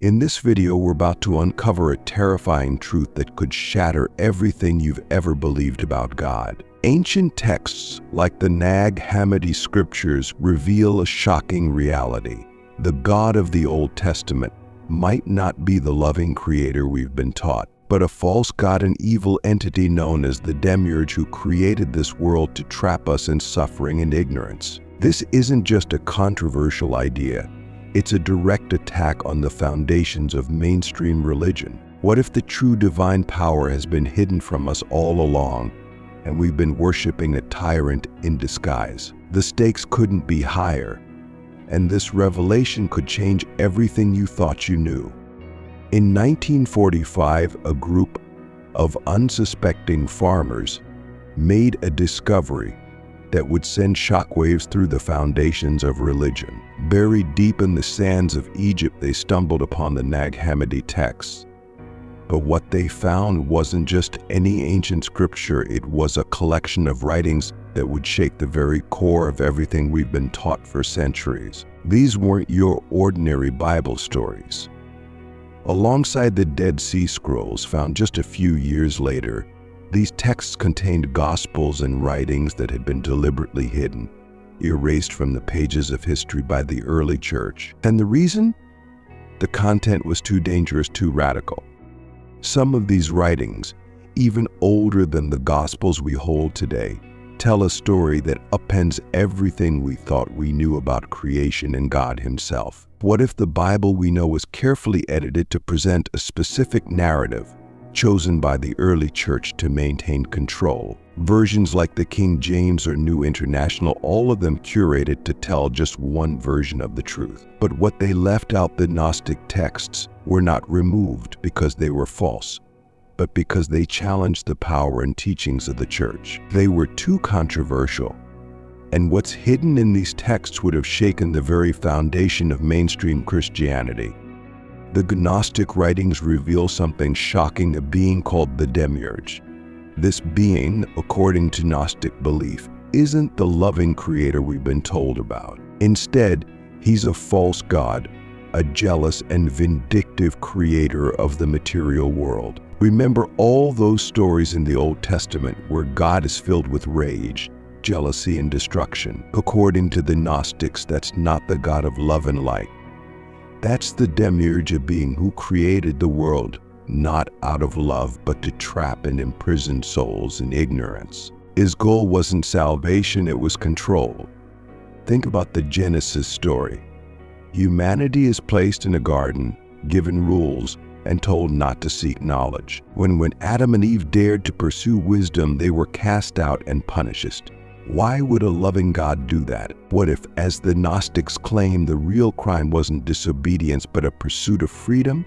In this video, we're about to uncover a terrifying truth that could shatter everything you've ever believed about God. Ancient texts like the Nag Hammadi scriptures reveal a shocking reality. The God of the Old Testament might not be the loving creator we've been taught, but a false god, an evil entity known as the Demiurge, who created this world to trap us in suffering and ignorance. This isn't just a controversial idea. It's a direct attack on the foundations of mainstream religion. What if the true divine power has been hidden from us all along, and we've been worshiping a tyrant in disguise? The stakes couldn't be higher, and this revelation could change everything you thought you knew. In 1945, a group of unsuspecting farmers made a discovery that would send shockwaves through the foundations of religion. Buried deep in the sands of Egypt, they stumbled upon the Nag Hammadi texts. But what they found wasn't just any ancient scripture, it was a collection of writings that would shake the very core of everything we've been taught for centuries. These weren't your ordinary Bible stories. Alongside the Dead Sea Scrolls, found just a few years later, these texts contained gospels and writings that had been deliberately hidden, erased from the pages of history by the early church. And the reason? The content was too dangerous, too radical. Some of these writings, even older than the gospels we hold today, tell a story that upends everything we thought we knew about creation and God himself. What if the Bible we know was carefully edited to present a specific narrative, chosen by the early church to maintain control? Versions like the King James or New International, all of them curated to tell just one version of the truth. But what they left out, the Gnostic texts, were not removed because they were false, but because they challenged the power and teachings of the church. They were too controversial, and what's hidden in these texts would have shaken the very foundation of mainstream Christianity. The Gnostic writings reveal something shocking: a being called the Demiurge. This being, according to Gnostic belief, isn't the loving creator we've been told about. Instead, he's a false god, a jealous and vindictive creator of the material world. Remember all those stories in the Old Testament where God is filled with rage, jealousy, and destruction? According to the Gnostics, that's not the God of love and light. That's the Demiurge, a being who created the world not out of love, but to trap and imprison souls in ignorance. His goal wasn't salvation, it was control. Think about the Genesis story. Humanity is placed in a garden, given rules, and told not to seek knowledge. When Adam and Eve dared to pursue wisdom, they were cast out and punished. Why would a loving God do that? What if, as the Gnostics claim, the real crime wasn't disobedience but a pursuit of freedom?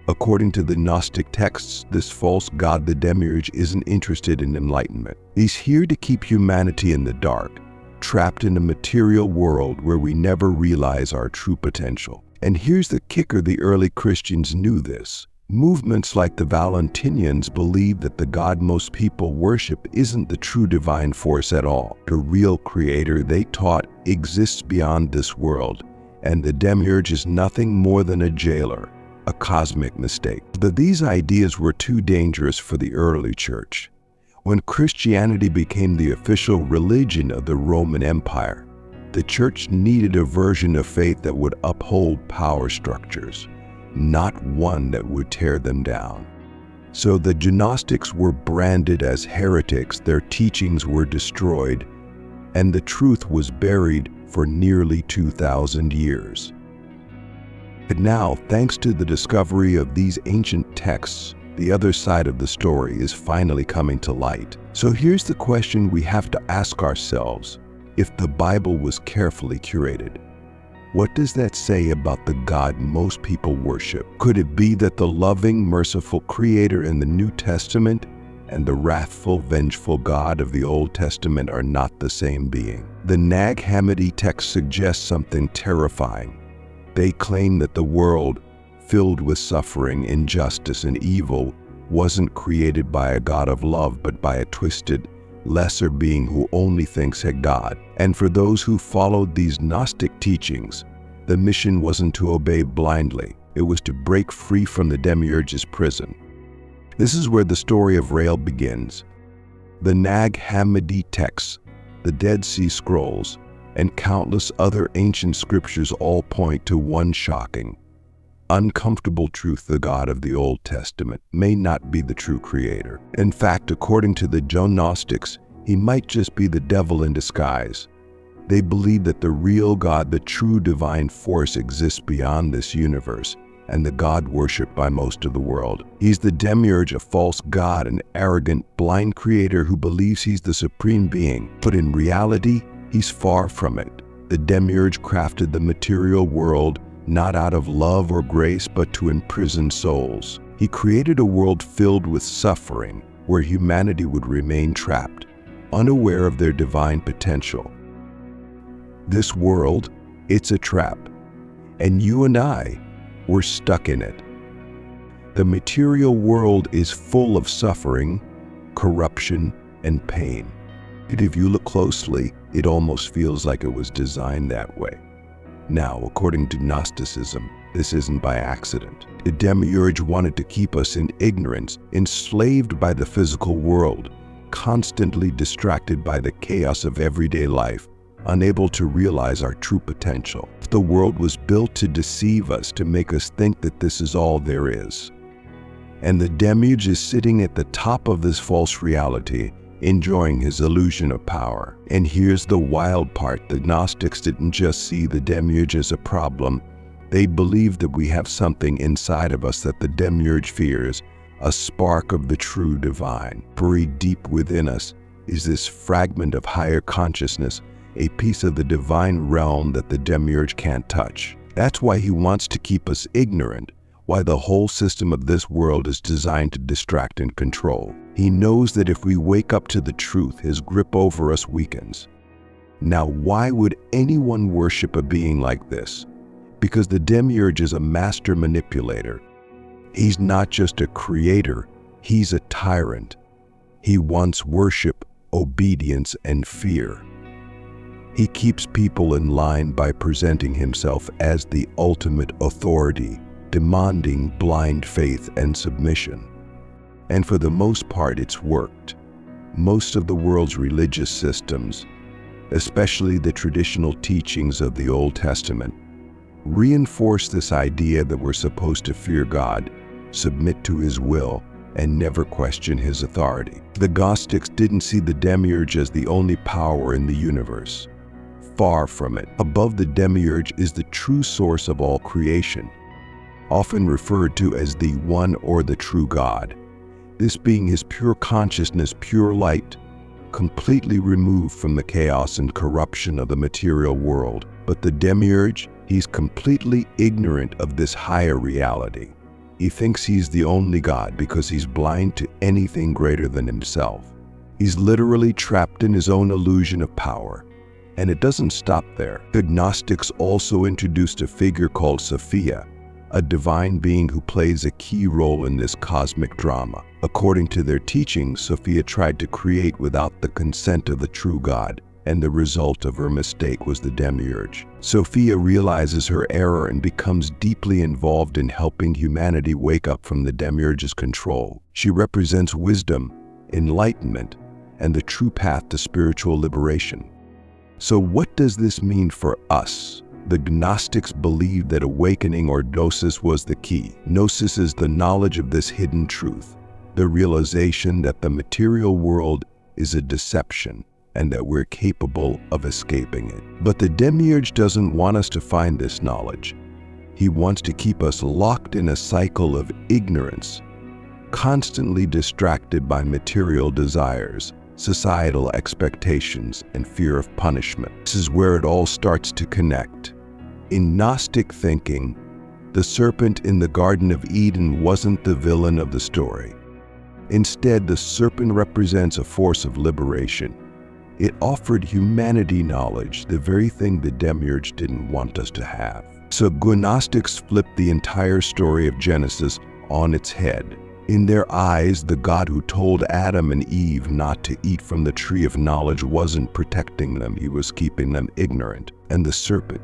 According to the Gnostic texts, this false god, the Demiurge, isn't interested in enlightenment. He's here to keep humanity in the dark, trapped in a material world where we never realize our true potential. And here's the kicker: the early Christians knew this. Movements like the Valentinians believed that the God most people worship isn't the true divine force at all. The real creator, they taught, exists beyond this world, and the Demiurge is nothing more than a jailer, a cosmic mistake. But these ideas were too dangerous for the early church. When Christianity became the official religion of the Roman Empire, the church needed a version of faith that would uphold power structures, not one that would tear them down. So the Gnostics were branded as heretics, their teachings were destroyed, and the truth was buried for nearly 2,000 years. But now, thanks to the discovery of these ancient texts, the other side of the story is finally coming to light. So here's the question we have to ask ourselves: if the Bible was carefully curated, what does that say about the God most people worship? Could it be that the loving, merciful creator in the New Testament and the wrathful, vengeful God of the Old Testament are not the same being? The Nag Hammadi text suggests something terrifying. They claim that the world, filled with suffering, injustice, and evil, wasn't created by a God of love, but by a twisted, lesser being who only thinks had God. And for those who followed these Gnostic teachings, the mission wasn't to obey blindly, It was to break free from the Demiurge's prison. This is where the story of Rael begins. The Nag Hammadi texts, the Dead Sea Scrolls, and countless other ancient scriptures all point to one shocking, uncomfortable truth: the God of the Old Testament may not be the true creator. In fact, according to the Gnostics, he might just be the devil in disguise. They believe that the real God, the true divine force, exists beyond this universe and the God worshipped by most of the world. He's the Demiurge, a false god, an arrogant, blind creator who believes he's the supreme being. But in reality, he's far from it. The Demiurge crafted the material world not out of love or grace, but to imprison souls. He created a world filled with suffering, where humanity would remain trapped, unaware of their divine potential. This world, it's a trap, and you and I, we're stuck in it. The material world is full of suffering, corruption, and pain. And if you look closely, it almost feels like it was designed that way. Now, according to Gnosticism, this isn't by accident. The Demiurge wanted to keep us in ignorance, enslaved by the physical world, constantly distracted by the chaos of everyday life, unable to realize our true potential. The world was built to deceive us, to make us think that this is all there is. And the Demiurge is sitting at the top of this false reality, enjoying his illusion of power. And here's the wild part: the Gnostics didn't just see the Demiurge as a problem. They believed that we have something inside of us that the Demiurge fears, a spark of the true divine. Buried deep within us is this fragment of higher consciousness, a piece of the divine realm that the Demiurge can't touch. That's why he wants to keep us ignorant, why the whole system of this world is designed to distract and control. He knows that if we wake up to the truth, his grip over us weakens. Now, why would anyone worship a being like this? Because the Demiurge is a master manipulator. He's not just a creator, he's a tyrant. He wants worship, obedience, and fear. He keeps people in line by presenting himself as the ultimate authority, demanding blind faith and submission. And for the most part, it's worked. Most of the world's religious systems, especially the traditional teachings of the Old Testament, reinforce this idea that we're supposed to fear God, submit to his will, and never question his authority. The Gnostics didn't see the Demiurge as the only power in the universe. Far from it. Above the Demiurge is the true source of all creation, often referred to as the One or the True God. This being is pure consciousness, pure light, completely removed from the chaos and corruption of the material world. But the Demiurge, he's completely ignorant of this higher reality. He thinks he's the only God because he's blind to anything greater than himself. He's literally trapped in his own illusion of power. And it doesn't stop there. The Gnostics also introduced a figure called Sophia, a divine being who plays a key role in this cosmic drama. According to their teachings, Sophia tried to create without the consent of the true God, and the result of her mistake was the Demiurge. Sophia realizes her error and becomes deeply involved in helping humanity wake up from the Demiurge's control. She represents wisdom, enlightenment, and the true path to spiritual liberation. So what does this mean for us? The Gnostics believed that awakening or Gnosis was the key. Gnosis is the knowledge of this hidden truth, the realization that the material world is a deception and that we're capable of escaping it. But the Demiurge doesn't want us to find this knowledge. He wants to keep us locked in a cycle of ignorance, constantly distracted by material desires, societal expectations, and fear of punishment. This is where it all starts to connect. In Gnostic thinking, the serpent in the Garden of Eden wasn't the villain of the story. Instead, the serpent represents a force of liberation. It offered humanity knowledge, the very thing the Demiurge didn't want us to have. So Gnostics flipped the entire story of Genesis on its head. In their eyes, the God who told Adam and Eve not to eat from the tree of knowledge wasn't protecting them, he was keeping them ignorant. And the serpent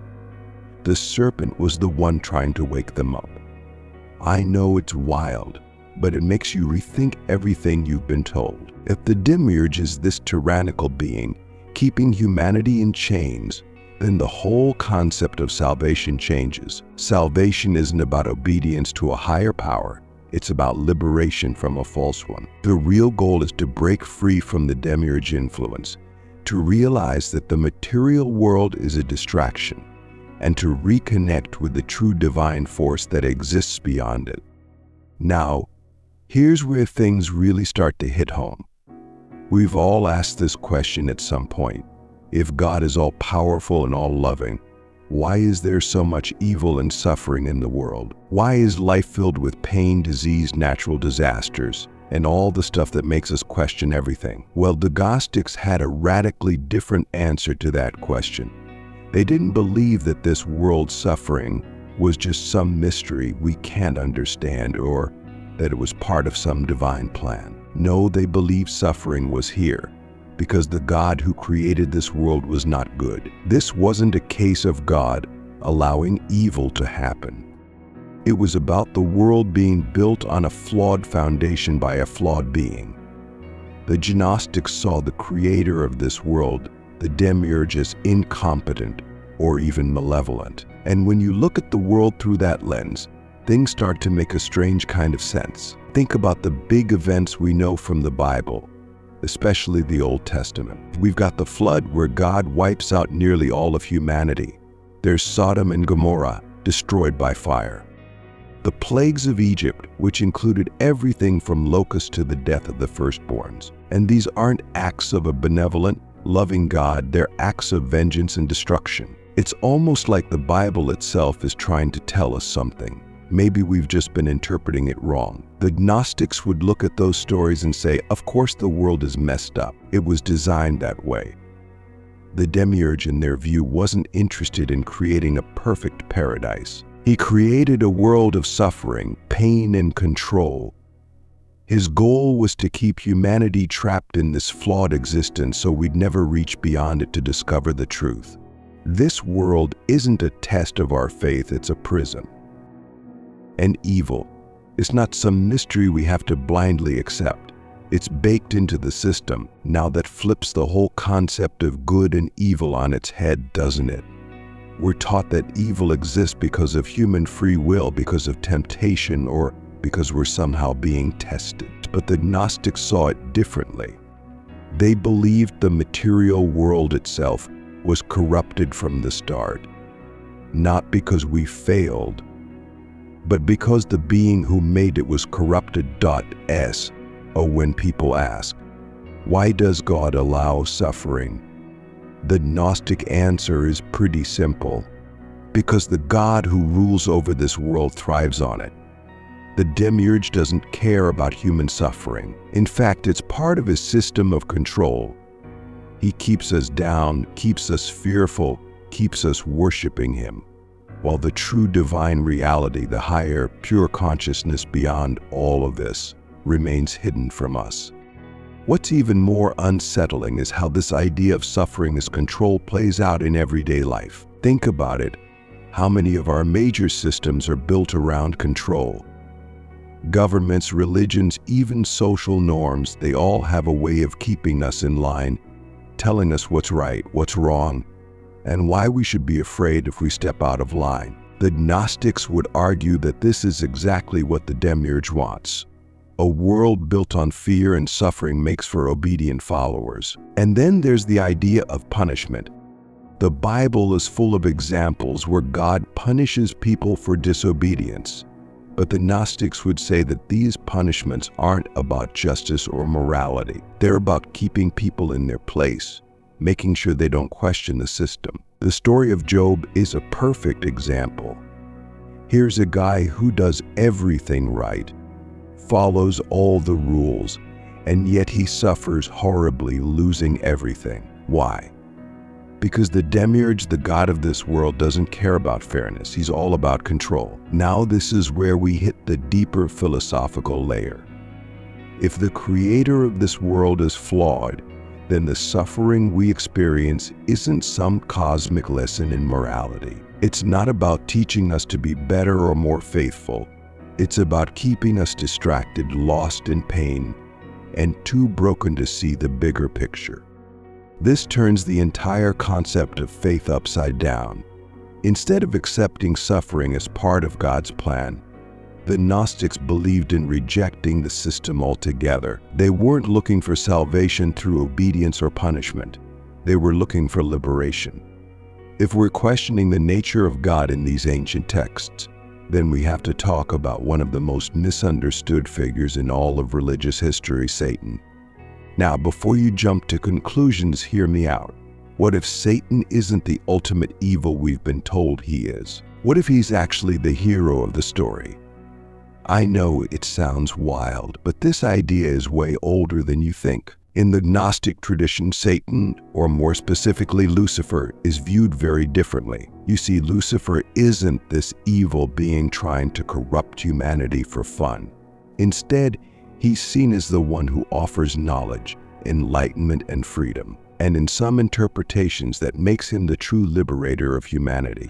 was the one trying to wake them up. I know it's wild, but it makes you rethink everything you've been told. If the Demiurge is this tyrannical being, keeping humanity in chains, then the whole concept of salvation changes. Salvation isn't about obedience to a higher power. It's about liberation from a false one. The real goal is to break free from the Demiurge influence, to realize that the material world is a distraction, and to reconnect with the true divine force that exists beyond it. Now, here's where things really start to hit home. We've all asked this question at some point. If God is all-powerful and all-loving, why is there so much evil and suffering in the world? Why is life filled with pain, disease, natural disasters, and all the stuff that makes us question everything? Well, the Gnostics had a radically different answer to that question. They didn't believe that this world's suffering was just some mystery we can't understand, or that it was part of some divine plan. No, they believed suffering was here, because the God who created this world was not good. This wasn't a case of God allowing evil to happen. It was about the world being built on a flawed foundation by a flawed being. The Gnostics saw the creator of this world, the Demiurge, as incompetent or even malevolent. And when you look at the world through that lens, things start to make a strange kind of sense. Think about the big events we know from the Bible, especially the Old Testament. We've got the flood, where God wipes out nearly all of humanity. There's Sodom and Gomorrah, destroyed by fire. The plagues of Egypt, which included everything from locusts to the death of the firstborns. And these aren't acts of a benevolent, loving God, they're acts of vengeance and destruction. It's almost like the Bible itself is trying to tell us something. Maybe we've just been interpreting it wrong. The Gnostics would look at those stories and say, of course the world is messed up. It was designed that way. The Demiurge, in their view, wasn't interested in creating a perfect paradise. He created a world of suffering, pain, and control. His goal was to keep humanity trapped in this flawed existence so we'd never reach beyond it to discover the truth. This world isn't a test of our faith, it's a prison. And evil is not some mystery we have to blindly accept. It's baked into the system. Now that flips the whole concept of good and evil on its head, doesn't it? We're taught that evil exists because of human free will, because of temptation, or because we're somehow being tested. But the Gnostics saw it differently. They believed the material world itself was corrupted from the start, not because we failed, but because the being who made it was corrupted. When people ask, why does God allow suffering? The Gnostic answer is pretty simple. Because the God who rules over this world thrives on it. The Demiurge doesn't care about human suffering. In fact, it's part of his system of control. He keeps us down, keeps us fearful, keeps us worshiping him, while the true divine reality, the higher, pure consciousness beyond all of this, remains hidden from us. What's even more unsettling is how this idea of suffering as control plays out in everyday life. Think about it. How many of our major systems are built around control? Governments, religions, even social norms, they all have a way of keeping us in line, telling us what's right, what's wrong, and why we should be afraid if we step out of line. The Gnostics would argue that this is exactly what the Demiurge wants. A world built on fear and suffering makes for obedient followers. And then there's the idea of punishment. The Bible is full of examples where God punishes people for disobedience. But the Gnostics would say that these punishments aren't about justice or morality. They're about keeping people in their place, making sure they don't question the system. The story of Job is a perfect example. Here's a guy who does everything right, follows all the rules, and yet he suffers horribly, losing everything. Why? Because the Demiurge, the god of this world, doesn't care about fairness. He's all about control. Now this is where we hit the deeper philosophical layer. If the creator of this world is flawed, then the suffering we experience isn't some cosmic lesson in morality. It's not about teaching us to be better or more faithful. It's about keeping us distracted, lost in pain, and too broken to see the bigger picture. This turns the entire concept of faith upside down. Instead of accepting suffering as part of God's plan, the Gnostics believed in rejecting the system altogether. They weren't looking for salvation through obedience or punishment. They were looking for liberation. If we're questioning the nature of God in these ancient texts, then we have to talk about one of the most misunderstood figures in all of religious history, Satan. Now, before you jump to conclusions, hear me out. What if Satan isn't the ultimate evil we've been told he is? What if he's actually the hero of the story? I know it sounds wild, but this idea is way older than you think. In the Gnostic tradition, Satan, or more specifically Lucifer, is viewed very differently. You see, Lucifer isn't this evil being trying to corrupt humanity for fun. Instead, he's seen as the one who offers knowledge, enlightenment, and freedom, and in some interpretations that makes him the true liberator of humanity.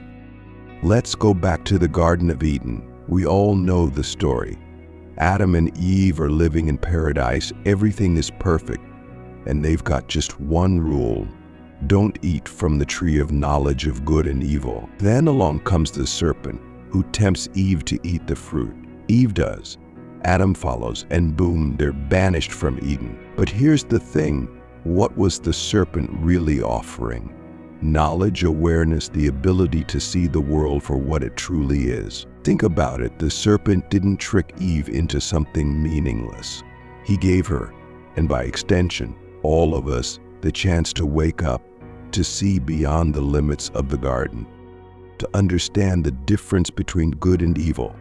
Let's go back to the Garden of Eden. We all know the story. Adam and Eve are living in paradise, everything is perfect, and they've got just one rule: don't eat from the tree of knowledge of good and evil. Then along comes the serpent, who tempts Eve to eat the fruit. Eve does. Adam follows, and boom, they're banished from Eden. But here's the thing, what was the serpent really offering? Knowledge, awareness, the ability to see the world for what it truly is. Think about it, the serpent didn't trick Eve into something meaningless. He gave her, and by extension, all of us, the chance to wake up, to see beyond the limits of the garden, to understand the difference between good and evil.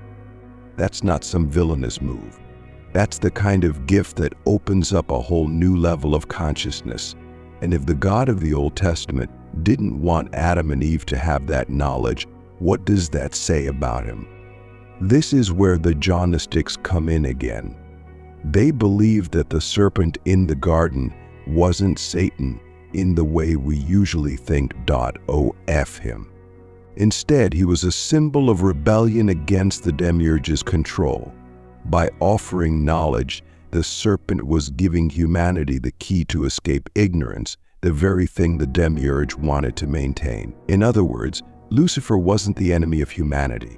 That's not some villainous move. That's the kind of gift that opens up a whole new level of consciousness. And if the God of the Old Testament didn't want Adam and Eve to have that knowledge, what does that say about him? This is where the Gnostics come in again. They believed that the serpent in the garden wasn't Satan in the way we usually think. Of him. Instead, he was a symbol of rebellion against the Demiurge's control. By offering knowledge, the serpent was giving humanity the key to escape ignorance, the very thing the Demiurge wanted to maintain. In other words, Lucifer wasn't the enemy of humanity.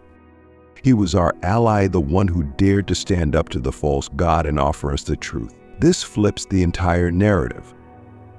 He was our ally, the one who dared to stand up to the false god and offer us the truth. This flips the entire narrative.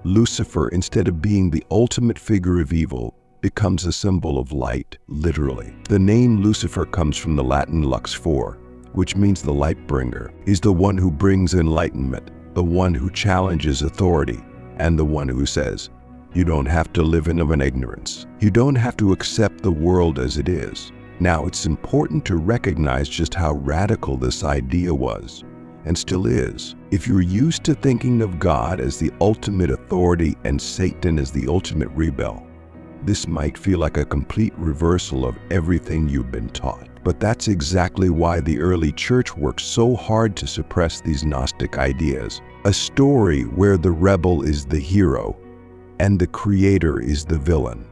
Lucifer, instead of being the ultimate figure of evil, becomes a symbol of light, literally. The name Lucifer comes from the Latin lux for, which means the light bringer. He's the one who brings enlightenment, the one who challenges authority, and the one who says, you don't have to live in an ignorance. You don't have to accept the world as it is. Now, it's important to recognize just how radical this idea was, and still is. If you're used to thinking of God as the ultimate authority and Satan as the ultimate rebel, this might feel like a complete reversal of everything you've been taught. But that's exactly why the early church worked so hard to suppress these Gnostic ideas. A story where the rebel is the hero and the creator is the villain.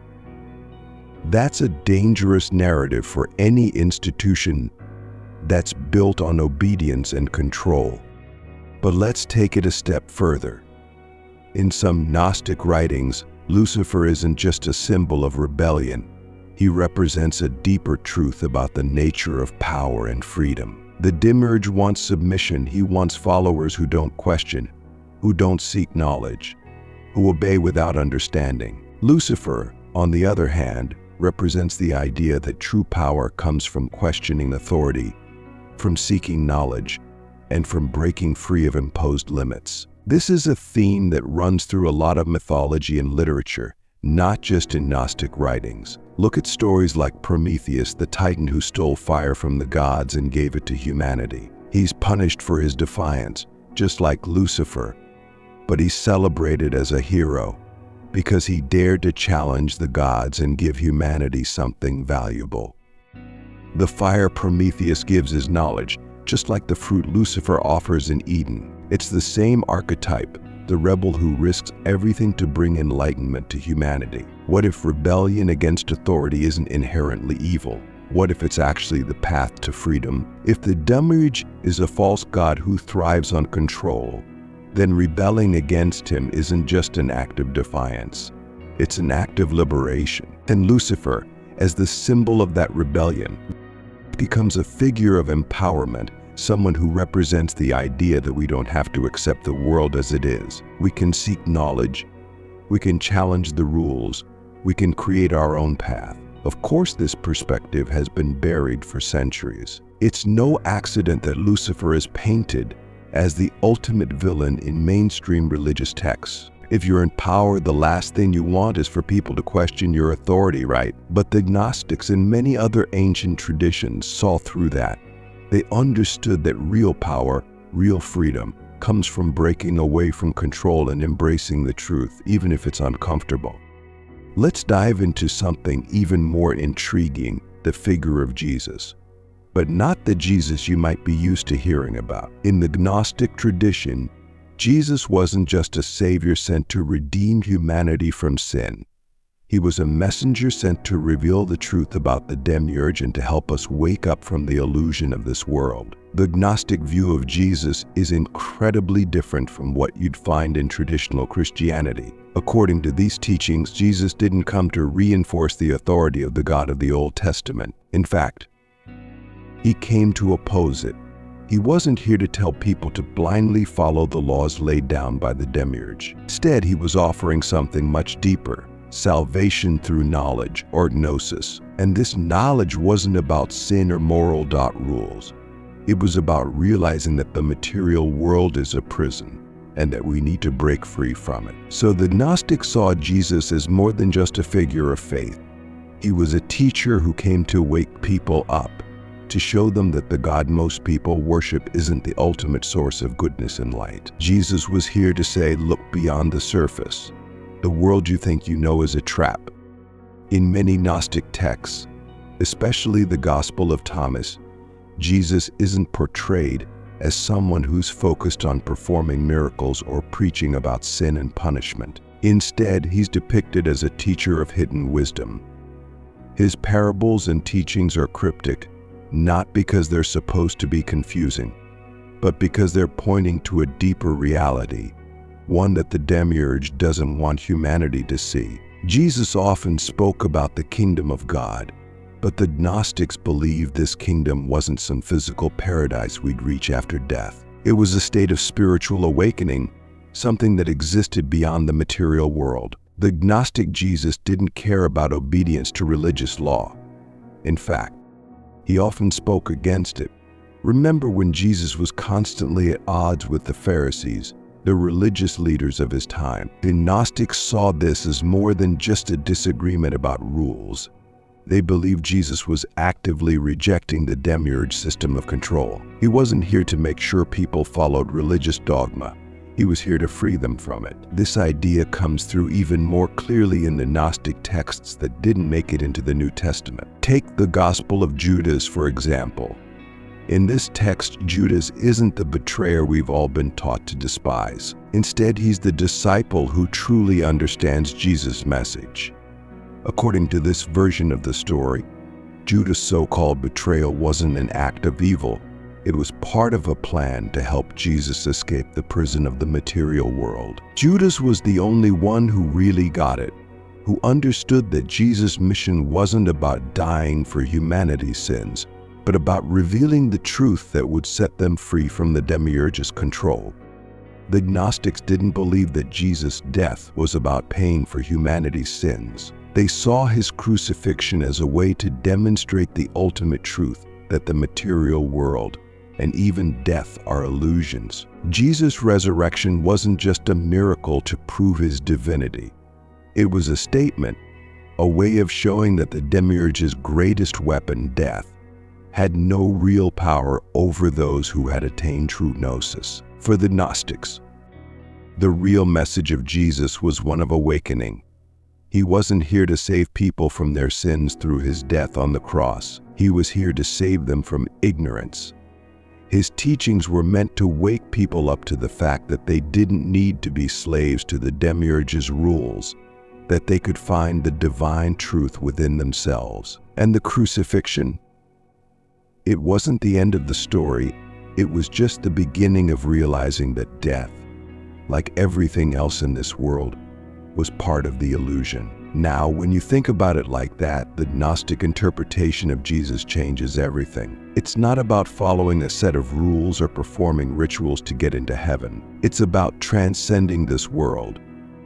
That's a dangerous narrative for any institution that's built on obedience and control. But let's take it a step further. In some Gnostic writings, Lucifer isn't just a symbol of rebellion. He represents a deeper truth about the nature of power and freedom. The Demiurge wants submission. He wants followers who don't question, who don't seek knowledge, who obey without understanding. Lucifer, on the other hand, represents the idea that true power comes from questioning authority, from seeking knowledge, and from breaking free of imposed limits. This is a theme that runs through a lot of mythology and literature, not just in Gnostic writings. Look at stories like Prometheus, the titan who stole fire from the gods and gave it to humanity. He's punished for his defiance, just like Lucifer, but he's celebrated as a hero because he dared to challenge the gods and give humanity something valuable. The fire Prometheus gives is knowledge, just like the fruit Lucifer offers in Eden. It's the same archetype, the rebel who risks everything to bring enlightenment to humanity. What if rebellion against authority isn't inherently evil? What if it's actually the path to freedom? If the Demiurge is a false god who thrives on control, then rebelling against him isn't just an act of defiance. It's an act of liberation. And Lucifer, as the symbol of that rebellion, becomes a figure of empowerment, someone who represents the idea that we don't have to accept the world as it is. We can seek knowledge, we can challenge the rules, we can create our own path. Of course, this perspective has been buried for centuries. It's no accident that Lucifer is painted as the ultimate villain in mainstream religious texts. If you're in power, the last thing you want is for people to question your authority, right? But the Gnostics and many other ancient traditions saw through that. They understood that real power, real freedom, comes from breaking away from control and embracing the truth, even if it's uncomfortable. Let's dive into something even more intriguing, the figure of Jesus. But not the Jesus you might be used to hearing about. In the Gnostic tradition, Jesus wasn't just a savior sent to redeem humanity from sin. He was a messenger sent to reveal the truth about the Demiurge and to help us wake up from the illusion of this world. The Gnostic view of Jesus is incredibly different from what you'd find in traditional Christianity. According to these teachings, Jesus didn't come to reinforce the authority of the God of the Old Testament. In fact, he came to oppose it. He wasn't here to tell people to blindly follow the laws laid down by the Demiurge. Instead, he was offering something much deeper: salvation through knowledge, or Gnosis. And this knowledge wasn't about sin or moral rules. It was about realizing that the material world is a prison and that we need to break free from it. So the Gnostics saw Jesus as more than just a figure of faith. He was a teacher who came to wake people up, to show them that the God most people worship isn't the ultimate source of goodness and light. Jesus was here to say, look beyond the surface. The world you think you know is a trap. In many Gnostic texts, especially the Gospel of Thomas, Jesus isn't portrayed as someone who's focused on performing miracles or preaching about sin and punishment. Instead, he's depicted as a teacher of hidden wisdom. His parables and teachings are cryptic, not because they're supposed to be confusing, but because they're pointing to a deeper reality, one that the Demiurge doesn't want humanity to see. Jesus often spoke about the kingdom of God, but the Gnostics believed this kingdom wasn't some physical paradise we'd reach after death. It was a state of spiritual awakening, something that existed beyond the material world. The Gnostic Jesus didn't care about obedience to religious law. In fact, he often spoke against it. Remember when Jesus was constantly at odds with the Pharisees, the religious leaders of his time? The Gnostics saw this as more than just a disagreement about rules. They believed Jesus was actively rejecting the Demiurge system of control. He wasn't here to make sure people followed religious dogma. He was here to free them from it. This idea comes through even more clearly in the Gnostic texts that didn't make it into the New Testament. Take the Gospel of Judas, for example. In this text, Judas isn't the betrayer we've all been taught to despise. Instead, he's the disciple who truly understands Jesus' message. According to this version of the story, Judas' so-called betrayal wasn't an act of evil. It was part of a plan to help Jesus escape the prison of the material world. Judas was the only one who really got it, who understood that Jesus' mission wasn't about dying for humanity's sins, but about revealing the truth that would set them free from the Demiurge's control. The Gnostics didn't believe that Jesus' death was about paying for humanity's sins. They saw his crucifixion as a way to demonstrate the ultimate truth that the material world and even death are illusions. Jesus' resurrection wasn't just a miracle to prove his divinity. It was a statement, a way of showing that the Demiurge's greatest weapon, death, had no real power over those who had attained true Gnosis. For the Gnostics, the real message of Jesus was one of awakening. He wasn't here to save people from their sins through his death on the cross. He was here to save them from ignorance. His teachings were meant to wake people up to the fact that they didn't need to be slaves to the Demiurge's rules. that they could find the divine truth within themselves. And the crucifixion, it wasn't the end of the story, it was just the beginning of realizing that death, like everything else in this world, was part of the illusion. Now, when you think about it like that, the Gnostic interpretation of Jesus changes everything. It's not about following a set of rules or performing rituals to get into heaven. It's about transcending this world,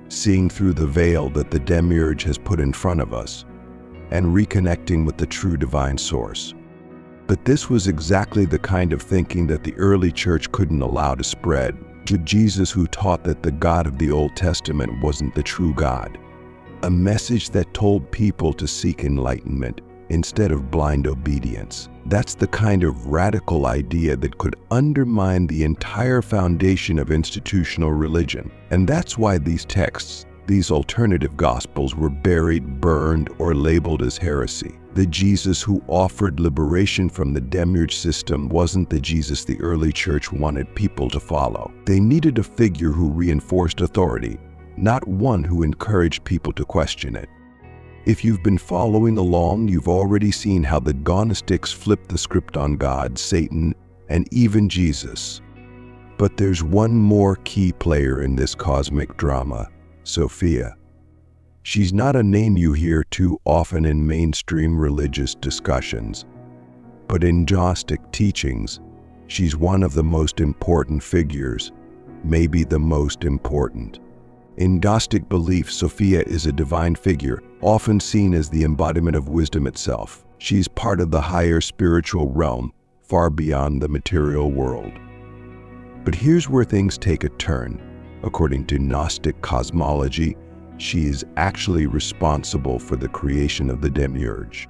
seeing through the veil that the Demiurge has put in front of us, and reconnecting with the true divine source. But this was exactly the kind of thinking that the early church couldn't allow to spread. To Jesus, who taught that the God of the Old Testament wasn't the true God. A message that told people to seek enlightenment instead of blind obedience. That's the kind of radical idea that could undermine the entire foundation of institutional religion. And that's why these texts, these alternative gospels, were buried, burned, or labeled as heresy. The Jesus who offered liberation from the Demiurge system wasn't the Jesus the early church wanted people to follow. They needed a figure who reinforced authority, not one who encouraged people to question it. If you've been following along, you've already seen how the Gnostics flipped the script on God, Satan, and even Jesus. But there's one more key player in this cosmic drama: Sophia. She's not a name you hear too often in mainstream religious discussions, but in Gnostic teachings, she's one of the most important figures, maybe the most important. In Gnostic belief, Sophia is a divine figure, often seen as the embodiment of wisdom itself. She's part of the higher spiritual realm, far beyond the material world. But here's where things take a turn. According to Gnostic cosmology, she is actually responsible for the creation of the Demiurge.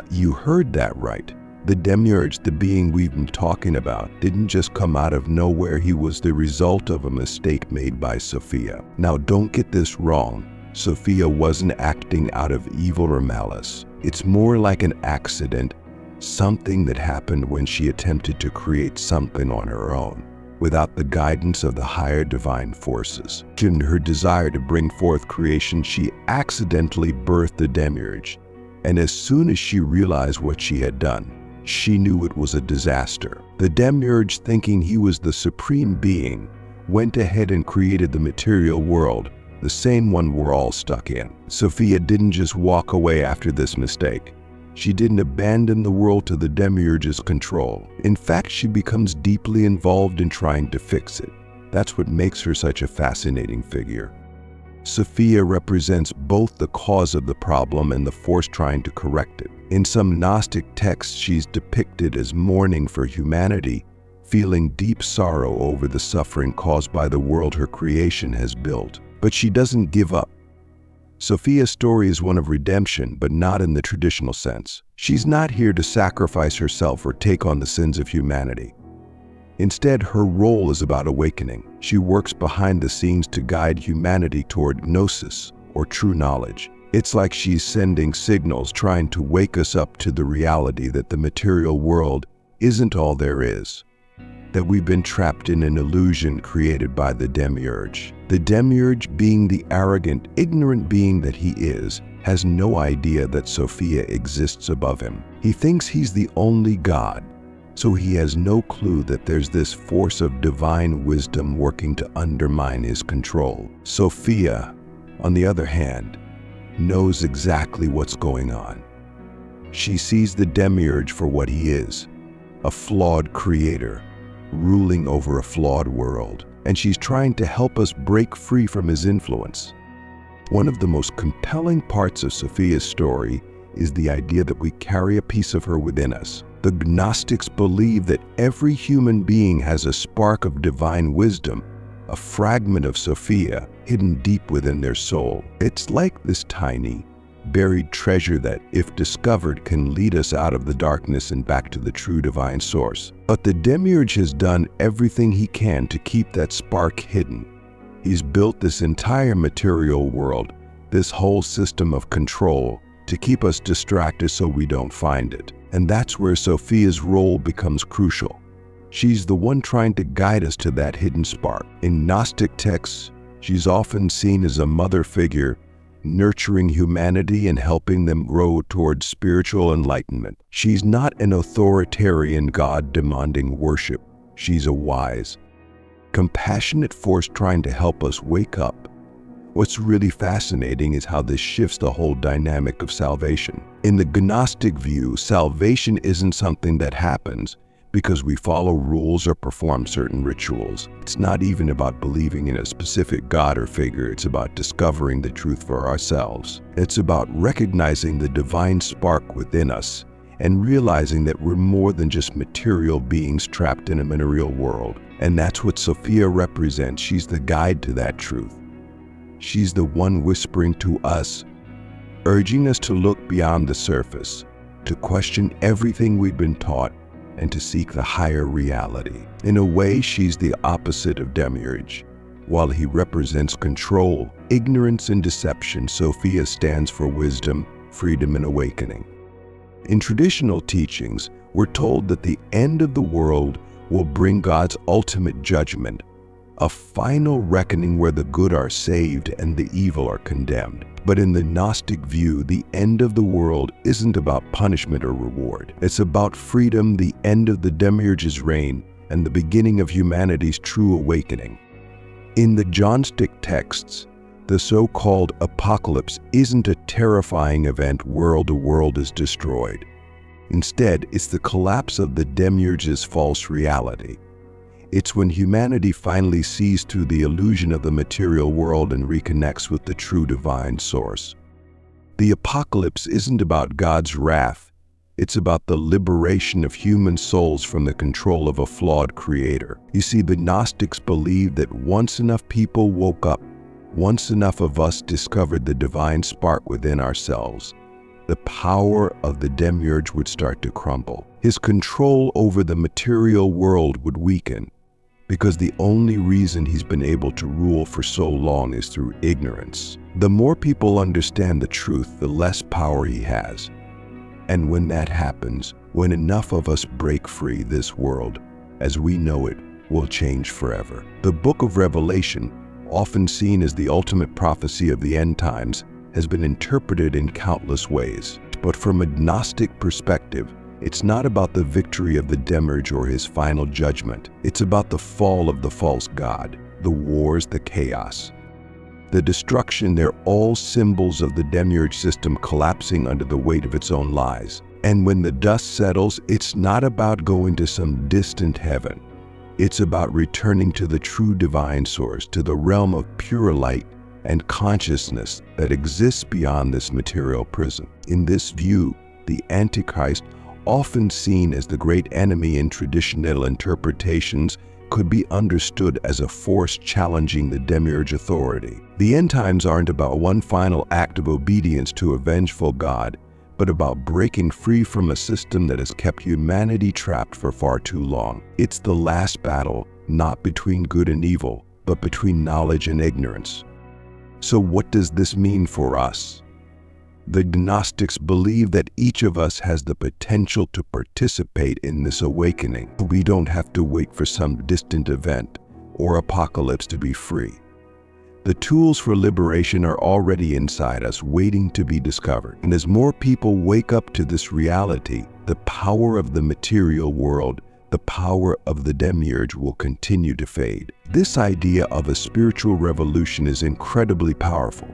You heard that right. The Demiurge, the being we've been talking about, didn't just come out of nowhere. He was the result of a mistake made by Sophia. Now, don't get this wrong. Sophia wasn't acting out of evil or malice. It's more like an accident, something that happened when she attempted to create something on her own, without the guidance of the higher divine forces. In her desire to bring forth creation, she accidentally birthed the Demiurge. And as soon as she realized what she had done, she knew it was a disaster. The Demiurge, thinking he was the supreme being, went ahead and created the material world, the same one we're all stuck in. Sophia didn't just walk away after this mistake. She didn't abandon the world to the Demiurge's control. In fact, she becomes deeply involved in trying to fix it. That's what makes her such a fascinating figure. Sophia represents both the cause of the problem and the force trying to correct it. In some Gnostic texts, she's depicted as mourning for humanity, feeling deep sorrow over the suffering caused by the world her creation has built. But she doesn't give up. Sophia's story is one of redemption, but not in the traditional sense. She's not here to sacrifice herself or take on the sins of humanity. Instead, her role is about awakening. She works behind the scenes to guide humanity toward Gnosis, or true knowledge. It's like she's sending signals, trying to wake us up to the reality that the material world isn't all there is, that we've been trapped in an illusion created by the Demiurge. The Demiurge, being the arrogant, ignorant being that he is, has no idea that Sophia exists above him. He thinks he's the only God, so he has no clue that there's this force of divine wisdom working to undermine his control. Sophia, on the other hand, knows exactly what's going on. She sees the Demiurge for what he is, a flawed creator, ruling over a flawed world, and she's trying to help us break free from his influence. One of the most compelling parts of Sophia's story is the idea that we carry a piece of her within us. The Gnostics believe that every human being has a spark of divine wisdom, a fragment of Sophia hidden deep within their soul. It's like this tiny, buried treasure that, if discovered, can lead us out of the darkness and back to the true divine source. But the Demiurge has done everything he can to keep that spark hidden. He's built this entire material world, this whole system of control, to keep us distracted so we don't find it. And that's where Sophia's role becomes crucial. She's the one trying to guide us to that hidden spark. In Gnostic texts, she's often seen as a mother figure, nurturing humanity and helping them grow towards spiritual enlightenment. She's not an authoritarian God demanding worship. She's a wise, compassionate force trying to help us wake up. What's really fascinating is how this shifts the whole dynamic of salvation. In the Gnostic view, salvation isn't something that happens because we follow rules or perform certain rituals. It's not even about believing in a specific God or figure. It's about discovering the truth for ourselves. It's about recognizing the divine spark within us and realizing that we're more than just material beings trapped in a material world. And that's what Sophia represents. She's the guide to that truth. She's the one whispering to us, urging us to look beyond the surface, to question everything we've been taught, and to seek the higher reality. In a way, she's the opposite of Demiurge. While he represents control, ignorance, and deception, Sophia stands for wisdom, freedom, and awakening. In traditional teachings, we're told that the end of the world will bring God's ultimate judgment, a final reckoning where the good are saved and the evil are condemned. But in the Gnostic view, the end of the world isn't about punishment or reward. It's about freedom, the end of the Demiurge's reign, and the beginning of humanity's true awakening. In the Gnostic texts, the so-called apocalypse isn't a terrifying event where the world is destroyed. Instead, it's the collapse of the Demiurge's false reality. It's when humanity finally sees through the illusion of the material world and reconnects with the true divine source. The apocalypse isn't about God's wrath. It's about the liberation of human souls from the control of a flawed creator. You see, the Gnostics believed that once enough people woke up, once enough of us discovered the divine spark within ourselves, the power of the Demiurge would start to crumble. His control over the material world would weaken, because the only reason he's been able to rule for so long is through ignorance. The more people understand the truth, the less power he has. And when that happens, when enough of us break free, this world, as we know it, will change forever. The book of Revelation, often seen as the ultimate prophecy of the end times, has been interpreted in countless ways. But from a Gnostic perspective, it's not about the victory of the Demiurge or his final judgment. It's about the fall of the false god, the wars, the chaos, the destruction. They're all symbols of the Demiurge system collapsing under the weight of its own lies. And when the dust settles, it's not about going to some distant heaven. It's about returning to the true divine source, to the realm of pure light and consciousness that exists beyond this material prison. In this view, the Antichrist, often seen as the great enemy in traditional interpretations, could be understood as a force challenging the Demiurge authority. The end times aren't about one final act of obedience to a vengeful God, but about breaking free from a system that has kept humanity trapped for far too long. It's the last battle, not between good and evil, but between knowledge and ignorance. So what does this mean for us? The Gnostics believe that each of us has the potential to participate in this awakening. We don't have to wait for some distant event or apocalypse to be free. The tools for liberation are already inside us, waiting to be discovered. And as more people wake up to this reality, the power of the material world, the power of the Demiurge, will continue to fade. This idea of a spiritual revolution is incredibly powerful,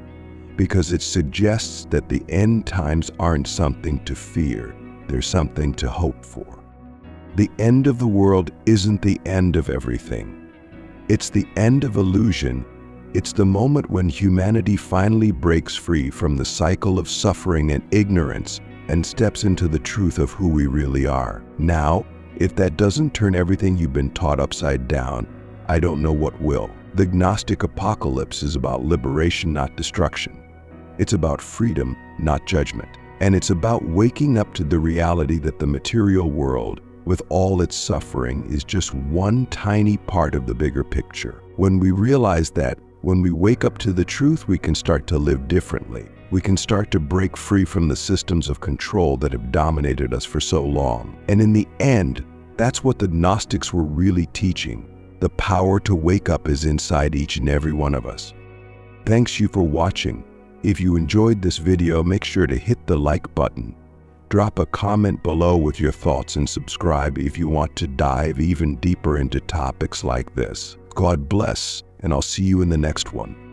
because it suggests that the end times aren't something to fear, they're something to hope for. The end of the world isn't the end of everything. It's the end of illusion. It's the moment when humanity finally breaks free from the cycle of suffering and ignorance and steps into the truth of who we really are. Now, if that doesn't turn everything you've been taught upside down, I don't know what will. The Gnostic apocalypse is about liberation, not destruction. It's about freedom, not judgment. And it's about waking up to the reality that the material world, with all its suffering, is just one tiny part of the bigger picture. When we realize that, when we wake up to the truth, we can start to live differently. We can start to break free from the systems of control that have dominated us for so long. And in the end, that's what the Gnostics were really teaching. The power to wake up is inside each and every one of us. Thanks you for watching. If you enjoyed this video, make sure to hit the like button. Drop a comment below with your thoughts and subscribe if you want to dive even deeper into topics like this. God bless, and I'll see you in the next one.